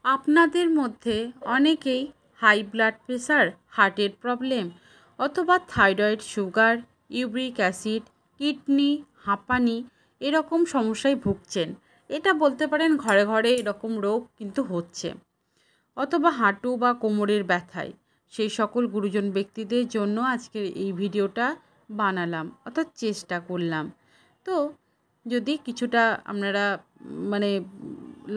আপনাদের মধ্যে অনেকেই হাই ব্লাড প্রেশার, হার্টের প্রবলেম অথবা thyroid, sugar, uric acid, kidney, হাঁপানি এরকম সমস্যায় ভুগছেন। এটা বলতে পারেন ঘরে ঘরে এরকম রোগ কিন্তু হচ্ছে। অথবা হাঁটু বা কোমরের ব্যথায়। সেই সকল গুরুজন ব্যক্তিদের জন্য আজকের এই ভিডিওটা বানালাম, অর্থাৎ চেষ্টা করলাম। তো যদি কিছুটা আপনারা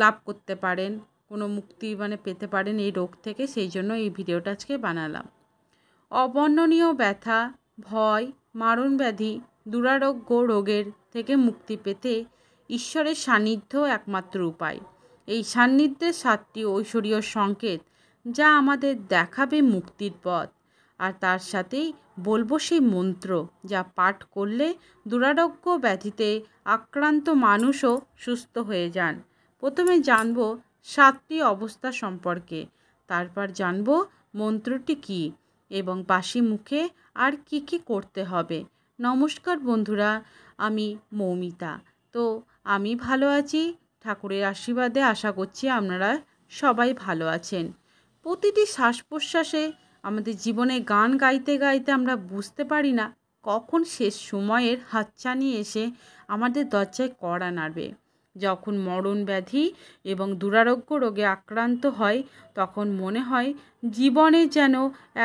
লাভ করতে পারেন, কোনো মুক্তি পেতে পারেন এই রোগ থেকে, সেই জন্য এই ভিডিওটা আজকে বানালাম। অবর্ণনীয় ব্যথা, ভয়, মারণ ব্যাধি, দুরারোগ্য রোগের থেকে মুক্তি পেতে ঈশ্বরের সান্নিধ্য একমাত্র উপায়। এই সান্নিধ্যের 7টি ঐশ্বরীয় সংকেত যা আমাদের দেখাবে মুক্তির পথ। আর তার সাথেই বলবো সেই মন্ত্র যা পাঠ করলে দুরারোগ্য ব্যাধিতে আক্রান্ত মানুষও সুস্থ হয়ে যান। প্রথমে জানবো 7টি অবস্থা সম্পর্কে, তারপর জানবো মন্ত্রটি কী এবং বাসি মুখে আর কি করতে হবে। নমস্কার বন্ধুরা, আমি মৌমিতা। তো আমি ভালো আছি, ঠাকুরের আশীর্বাদে আশা করছি আপনারা সবাই ভালো আছেন। প্রতিটি শ্বাস প্রশ্বাসে আমাদের জীবনে গান গাইতে গাইতে আমরা বুঝতে পারি না কখন শেষ সময়ের হাতছানি এসে আমাদের দরজায় কড়া নাড়বে। যখন মরণ ব্যাধি এবং দুরারোগ্য রোগে আক্রান্ত হয় তখন মনে হয় জীবনে যেন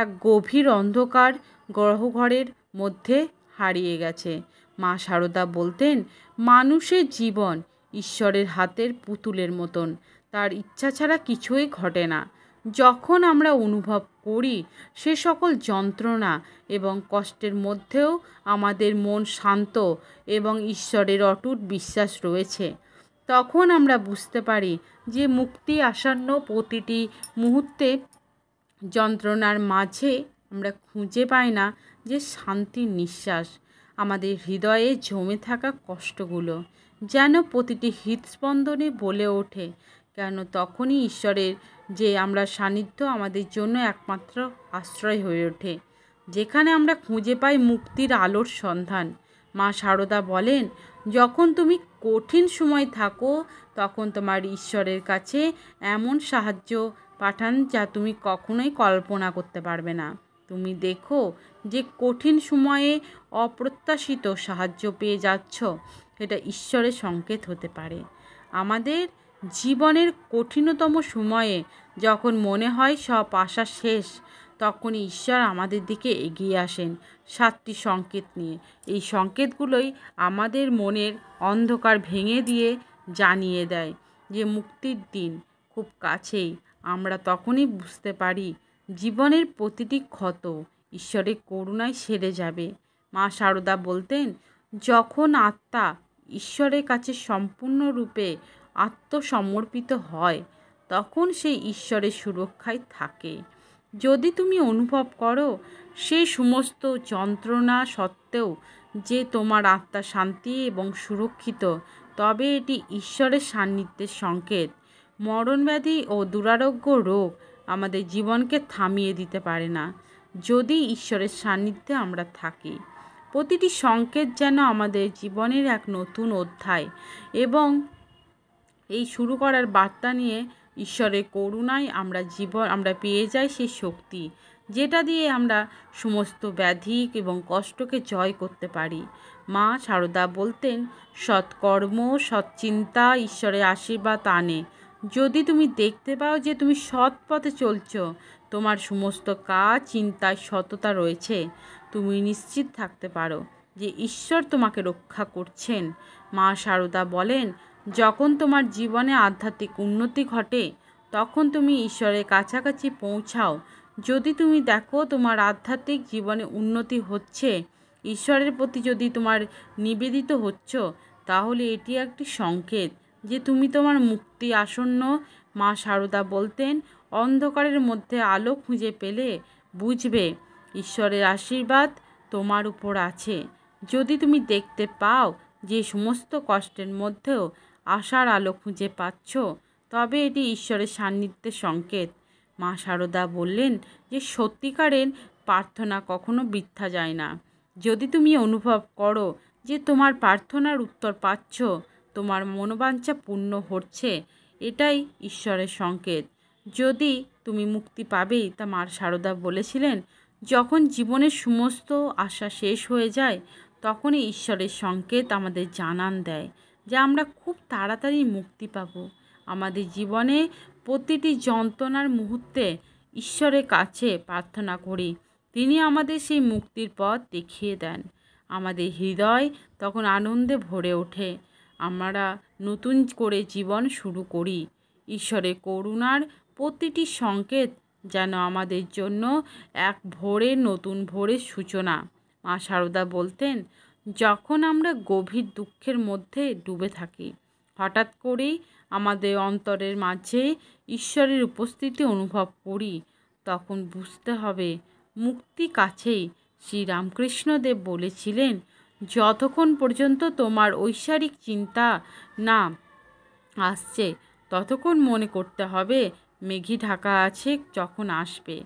এক গভীর অন্ধকার গ্রহঘরের মধ্যে হারিয়ে গেছে। মা সারদা বলতেন, মানুষের জীবন ঈশ্বরের হাতের পুতুলের মতন, তার ইচ্ছা ছাড়া কিছুই ঘটে না। যখন আমরা অনুভব করি সে সকল যন্ত্রণা এবং কষ্টের মধ্যেও আমাদের মন শান্ত এবং ঈশ্বরের অটুট বিশ্বাস রয়েছে, তখন আমরা বুঝতে পারি যে মুক্তি আসন্ন। প্রতিটি মুহূর্তে যন্ত্রণার মাঝে আমরা খুঁজে পাই না যে শান্তির নিঃশ্বাস। আমাদের হৃদয়ে জমে থাকা কষ্টগুলো যেন প্রতিটি হৃদস্পন্দনে বলে ওঠে কেন, তখনই ঈশ্বরের যে আমরা সান্নিধ্য আমাদের জন্য একমাত্র আশ্রয় হয়ে ওঠে, যেখানে আমরা খুঁজে পাই মুক্তির আলোর সন্ধান। মা সারদা বলেন, যখন তুমি কঠিন সময় থাকো তখন তোমার ঈশ্বরের কাছে এমন সাহায্য পাঠান যা তুমি কখনোই কল্পনা করতে পারবে না। তুমি দেখো যে কঠিন সময়ে অপ্রত্যাশিত সাহায্য পেয়ে যাচ্ছ, এটা ঈশ্বরের সংকেত হতে পারে। আমাদের জীবনের কঠিনতম সময়ে যখন মনে হয় সব আশা শেষ, তখনই ঈশ্বর আমাদের দিকে এগিয়ে আসেন 7টি সংকেত নিয়ে। এই সংকেতগুলোই আমাদের মনের অন্ধকার ভেঙে দিয়ে জানিয়ে দেয় যে মুক্তির দিন খুব কাছেই। আমরা তখনই বুঝতে পারি জীবনের প্রতিটি ক্ষত ঈশ্বরের করুণায় সেরে যাবে। মা সারদা বলতেন, যখন আত্মা ঈশ্বরের কাছে সম্পূর্ণরূপে আত্মসমর্পিত হয় তখন সেই ঈশ্বরের সুরক্ষায় থাকে। যদি তুমি অনুভব করো সেই সমস্ত যন্ত্রণা সত্ত্বেও যে তোমার আত্মা শান্তি এবং সুরক্ষিত, তবে এটি ঈশ্বরের সান্নিধ্যের সংকেত। মরণব্যাধি ও দুরারোগ্য রোগ আমাদের জীবনকে থামিয়ে দিতে পারে না যদি ঈশ্বরের সান্নিধ্যে আমরা থাকি। প্রতিটি সংকেত যেন আমাদের জীবনের এক নতুন অধ্যায় এবং এই শুরু করার বার্তা নিয়ে ঈশ্বরের করুণায় আমরা পেয়ে যাই সেই শক্তি, যেটা দিয়ে আমরা সমস্ত ব্যাধি এবং কষ্টকে জয় করতে পারি। মা সারদা বলতেন, সৎকর্ম, সৎচিন্তা ঈশ্বরের আশীর্বাদ আনে। যদি তুমি দেখতে পাও যে তুমি সৎ পথে চলছো, তোমার সমস্ত কাজ চিন্তায় সততা রয়েছে, তুমি নিশ্চিত থাকতে পারো যে ঈশ্বর তোমাকে রক্ষা করছেন। মা সারদা বলেন, যখন তোমার জীবনে আধ্যাত্মিক উন্নতি ঘটে তখন তুমি ঈশ্বরের কাছাকাছি পৌঁছাও। যদি তুমি দেখো তোমার আধ্যাত্মিক জীবনে উন্নতি হচ্ছে, ঈশ্বরের প্রতি যদি তোমার নিবেদিত হচ্ছ, তাহলে এটি একটি সংকেত যে তুমি তোমার মুক্তি আসন্ন। মা সারদা বলতেন, অন্ধকারের মধ্যে আলো খুঁজে পেলে বুঝবে ঈশ্বরের আশীর্বাদ তোমার উপর আছে। যদি তুমি দেখতে পাও যে সমস্ত কষ্টের মধ্যেও আশার আলো খুঁজে পাচ্ছ, তবে এটি ঈশ্বরের সান্নিধ্যের সংকেত। মা সারদা বললেন যে সত্যিকারের প্রার্থনা কখনো বৃথা যায় না। যদি তুমি অনুভব করো যে তোমার প্রার্থনার উত্তর পাচ্ছ, তোমার মনোবাঞ্ছা পূর্ণ হচ্ছে, এটাই ঈশ্বরের সংকেত। যদি তুমি মুক্তি পাবেই, তা মা সারদা বলেছিলেন। যখন জীবনের সমস্ত আশা শেষ হয়ে যায়, তখনই ঈশ্বরের সংকেত আমাদের জানান দেয় যে আমরা খুব তাড়াতাড়ি মুক্তি পাব। আমাদের জীবনে প্রতিটি যন্ত্রণার মুহূর্তে ঈশ্বরের কাছে প্রার্থনা করি, তিনি আমাদের সেই মুক্তির পথ দেখিয়ে দেন। আমাদের হৃদয় তখন আনন্দে ভরে ওঠে। আমরা নতুন করে জীবন শুরু করি। ঈশ্বরের করুণার প্রতিটি সংকেত যেন আমাদের জন্য এক ভোরের নতুন ভোরের সূচনা। মা সারদা বলতেন, যখন আমরা গভীর দুঃখের মধ্যে ডুবে থাকি, হঠাৎ করেই আমাদের অন্তরের মাঝে ঈশ্বরের উপস্থিতি অনুভব করি, তখন বুঝতে হবে মুক্তি কাছেই। শ্রীরামকৃষ্ণদেব বলেছিলেন, যতক্ষণ পর্যন্ত তোমার ঐশ্বরিক চিন্তা না আসছে, ততক্ষণ মনে করতে হবে মেঘে ঢাকা আছে। যখন আসবে,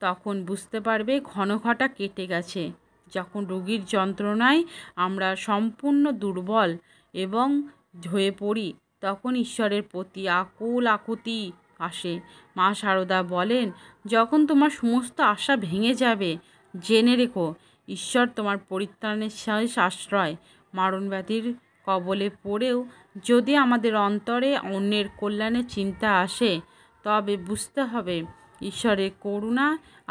তখন বুঝতে পারবে ঘন ঘটা কেটে গেছে। যখন রোগীর যন্ত্রণায় আমরা সম্পূর্ণ দুর্বল এবং হয়ে পড়ি, তখন ঈশ্বরের প্রতি আকুল আকুতি আসে। মা সারদা বলেন, যখন তোমার সমস্ত আশা ভেঙে যাবে, জেনে রেখো ঈশ্বর তোমার পরিত্রাণের শেষ আশ্রয়। মারণব্যাধির কবলে পড়েও যদি আমাদের অন্তরে অন্যের কল্যাণের চিন্তা আসে, তবে বুঝতে হবে ঈশ্বরের করুণা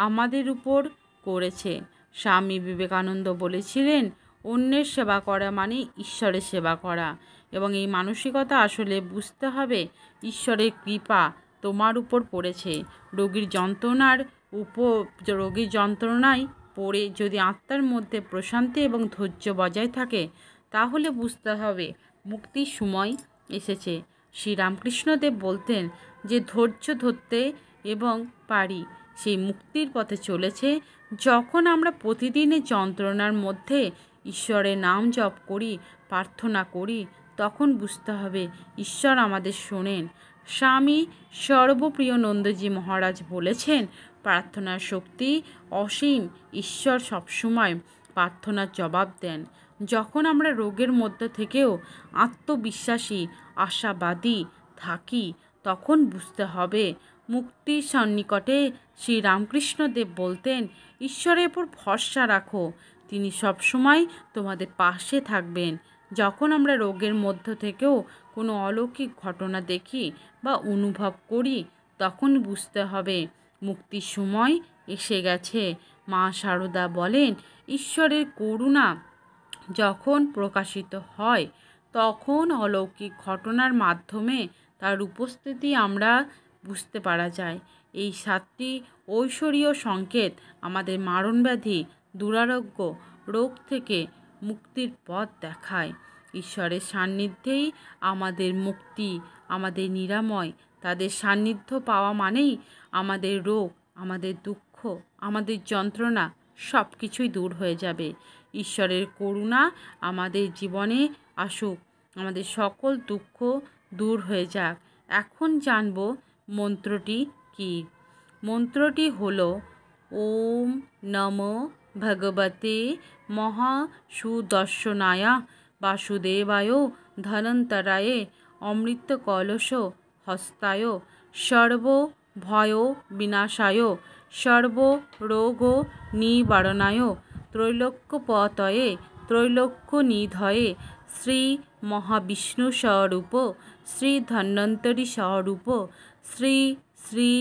আমাদের উপর করেছে। স্বামী বিবেকানন্দ বলেছিলেন, অন্যের সেবা করা মানে ঈশ্বরের সেবা করা। এবং এই মানসিকতা আসলে বুঝতে হবে ঈশ্বরের কৃপা তোমার উপর পড়েছে। রোগীর যন্ত্রণায় পড়ে যদি আত্মার মধ্যে প্রশান্তি এবং ধৈর্য বজায় থাকে, তাহলে বুঝতে হবে মুক্তির সময় এসেছে। শ্রীরামকৃষ্ণদেব বলতেন যে ধৈর্য ধরতে এবং পারি, সেই মুক্তির পথে চলেছে। যখন আমরা প্রতিদিনের যন্ত্রণার মধ্যে ঈশ্বরের নাম জপ করি, প্রার্থনা করি, তখন বুঝতে হবে ঈশ্বর আমাদের শোনেন। স্বামী সর্বপ্রিয়নন্দজি মহারাজ বলেছেন, প্রার্থনার শক্তি অসীম। ঈশ্বর সবসময় প্রার্থনার জবাব দেন। যখন আমরা রোগের মধ্যে থেকেও আত্মবিশ্বাসী, আশাবাদী থাকি, তখন বুঝতে হবে মুক্তির সন্নিকটে। শ্রীরামকৃষ্ণদেব বলতেন, ঈশ্বরের উপর ভরসা রাখো, তিনি সবসময় তোমাদের পাশে থাকবেন। যখন আমরা রোগের মধ্য থেকেও কোনো অলৌকিক ঘটনা দেখি বা অনুভব করি, তখন বুঝতে হবে মুক্তির সময় এসে গেছে। মা সারদা বলেন, ঈশ্বরের করুণা যখন প্রকাশিত হয়, তখন অলৌকিক ঘটনার মাধ্যমে তার উপস্থিতি আমরা বুঝতে পারা যায়। এই 7টি ঐশ্বরীয় সংকেত আমাদের মারণব্যাধি, দুরারোগ্য রোগ থেকে মুক্তির পথ দেখায়। ঈশ্বরের সান্নিধ্যেই আমাদের মুক্তি, আমাদের নিরাময়। তাদের সান্নিধ্য পাওয়া মানেই আমাদের রোগ, আমাদের দুঃখ, আমাদের যন্ত্রণা সব কিছুই দূর হয়ে যাবে। ঈশ্বরের করুণা আমাদের জীবনে আসুক, আমাদের সকল দুঃখ দূর হয়ে যাক। এখন জানব মন্ত্রটি কী। মন্ত্রটি হলো ওম নমো ভগবতে মহাসুদর্শনায় বাসুদেবায় ধনন্তরায়ে অমৃত কলশ হস্তায় সর্বভয় বিনাশায় সর্বরোগ নিবারণায় ত্রৈলোক্যপতয়ে ত্রৈলোক্যনিধয়ে শ্রী মহাবিষ্ণু স্বরূপ শ্রী ধন্বন্তরী স্বরূপ শ্রী শ্রী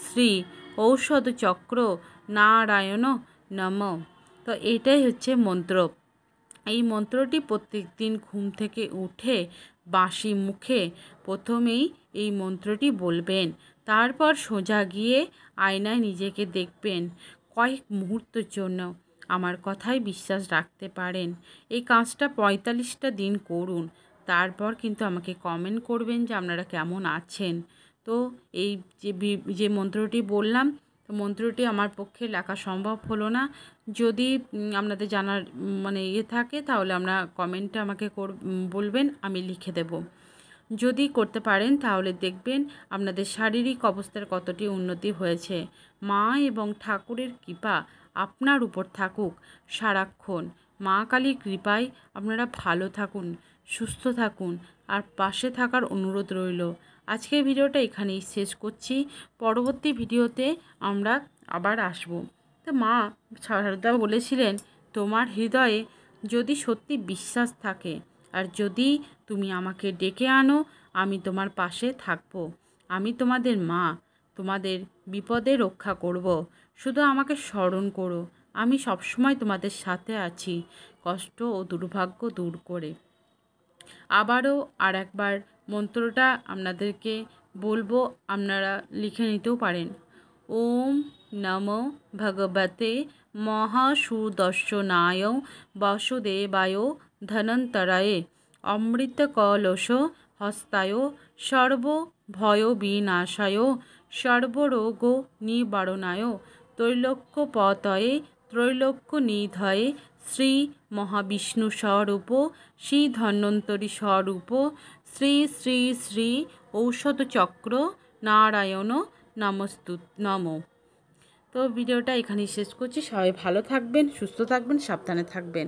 শ্রী ঔষধ চক্র নারায়ণ নম। তো এটাই হচ্ছে মন্ত্র। এই মন্ত্রটি প্রত্যেক দিন ঘুম থেকে উঠে বাঁশি মুখে প্রথমেই এই মন্ত্রটি বলবেন। তারপর সোজা গিয়ে আয়নায় নিজেকে দেখবেন। কয়েক মুহূর্তের জন্য আমার কথায় বিশ্বাস রাখতে পারেন। এই কাজটা 45টা দিন করুন। তারপর কিন্তু আমাকে কমেন্ট করবেন যে আপনারা কেমন আছেন। তো এই যে মন্ত্রটি বললাম, তো মন্ত্রটি আমার পক্ষে লেখা সম্ভব হলো না। যদি আপনাদের জানার থাকে, তাহলে আমরা কমেন্টে আমাকে বলবেন, আমি লিখে দেব। যদি করতে পারেন তাহলে দেখবেন আপনাদের শারীরিক অবস্থার কতটি উন্নতি হয়েছে। মা এবং ঠাকুরের কৃপা আপনার উপর থাকুক সারাক্ষণ। মা কালীর কৃপায় আপনারা ভালো থাকুন, সুস্থ থাকুন, আর পাশে থাকার অনুরোধ রইল। আজকের ভিডিওটা এখানেই শেষ করছি। পরবর্তী ভিডিওতে আমরা আবার আসব। তো মা সারদা বলেছিলেন, তোমার হৃদয়ে যদি সত্যি বিশ্বাস থাকে আর যদি তুমি আমাকে ডেকে আনো, আমি তোমার পাশে থাকব। আমি তোমাদের মা, তোমাদের বিপদে রক্ষা করব। শুধু আমাকে স্মরণ করো, আমি সবসময় তোমাদের সাথে আছি, কষ্ট ও দুর্ভাগ্য দূর করে। আবারও আর একবার মন্ত্রটা আপনাদেরকে বলবো, আপনারা লিখে নিতেও পারেন। ওম নমো ভগবতে মহাসুদর্শনায় বাসুদেবায় ধনন্তরায়ে অমৃত কলশ হস্তায় সর্বভয় বিনাশায় সর্বরোগ নিবারণায় ত্রৈলোক্যপতয়ে ত্রৈলোক্য নিধয়ে শ্রী মহাবিষ্ণু স্বরূপ শ্রী ধন্বন্তরী স্বরূপ শ্রী শ্রী শ্রী ঔষধ চক্র নারায়ণ নমস্তু নমো। তো ভিডিওটা এখানেই শেষ করছি। সবাই ভালো থাকবেন, সুস্থ থাকবেন, সাবধানে থাকবেন।